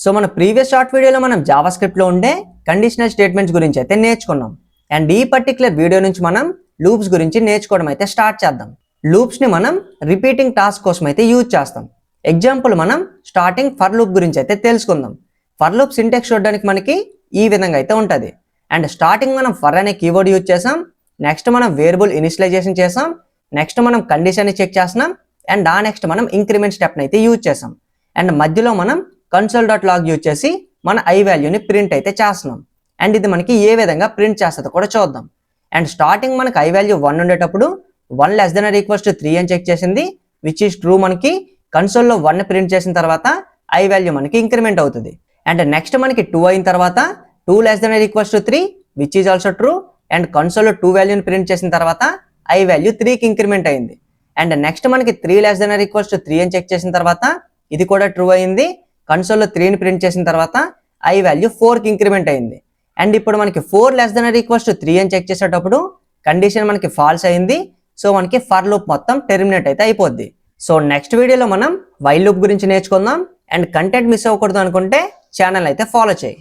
So మన previous short వీడియోలో మనం జావాస్క్రిప్ట్లో ఉండే కండిషనల్ స్టేట్మెంట్స్ గురించి అయితే నేర్చుకున్నాం. అండ్ ఈ పర్టికులర్ వీడియో నుంచి మనం లూప్స్ గురించి నేర్చుకోవడం అయితే స్టార్ట్ చేద్దాం. లూప్స్ని మనం రిపీటింగ్ టాస్క్ కోసం అయితే యూజ్ చేస్తాం. ఎగ్జాంపుల్ మనం స్టార్టింగ్ ఫర్ లూప్ గురించి అయితే తెలుసుకుందాం. ఫర్ లూప్ సింటాక్స్ చూడడానికి మనకి ఈ విధంగా అయితే ఉంటుంది. అండ్ స్టార్టింగ్ మనం ఫర్ అనే కీవర్డ్ యూజ్ చేసాం. నెక్స్ట్ మనం వేరియబుల్ ఇనిషియలైజేషన్ చేసాం. నెక్స్ట్ మనం కండిషన్ని చెక్ చేస్తున్నాం. అండ్ నెక్స్ట్ మనం ఇంక్రిమెంట్ స్టెప్ని అయితే యూజ్ చేసాం. అండ్ మధ్యలో మనం console.log యూజ్ చేసి మన ఐ వాల్యూని ప్రింట్ అయితే చేస్తున్నాం. అండ్ ఇది మనకి ఏ విధంగా ప్రింట్ చేస్తుందో కూడా చూద్దాం. అండ్ స్టార్టింగ్ మనకి ఐ వాల్యూ 1 ఉండేటప్పుడు 1 less than or equals to 3 అని చెక్ చేసింది, విచ్ ఈస్ ట్రూ. మనకి కన్సోల్లో 1 ప్రింట్ చేసిన తర్వాత ఐ వాల్యూ మనకి ఇంక్రిమెంట్ అవుతుంది. అండ్ నెక్స్ట్ మనకి 2 అయిన తర్వాత 2 less than or equals to 3 which is also true. And కన్సోల్లో 2 వాల్యూని ప్రింట్ చేసిన తర్వాత ఐ వాల్యూ 3కి ఇంక్రిమెంట్ అయింది. అండ్ నెక్స్ట్ మనకి 3 less than or equals to 3 అని చెక్ చేసిన తర్వాత ఇది కూడా ట్రూ అయింది. కన్సోల్లో 3ని ప్రింట్ చేసిన తర్వాత ఐ వాల్యూ 4కి ఇంక్రిమెంట్ అయింది. అండ్ ఇప్పుడు మనకి 4 less than or equals to 3 అని చెక్ చేసేటప్పుడు కండిషన్ మనకి ఫాల్స్ అయింది. సో మనకి ఫర్ లూప్ మొత్తం టెర్మినేట్ అయితే అయిపోద్ది. సో నెక్స్ట్ వీడియోలో మనం వైల్ లూప్ గురించి నేర్చుకుందాం. అండ్ కంటెంట్ మిస్ అవ్వకూడదు అనుకుంటే ఛానల్ అయితే ఫాలో చేయి.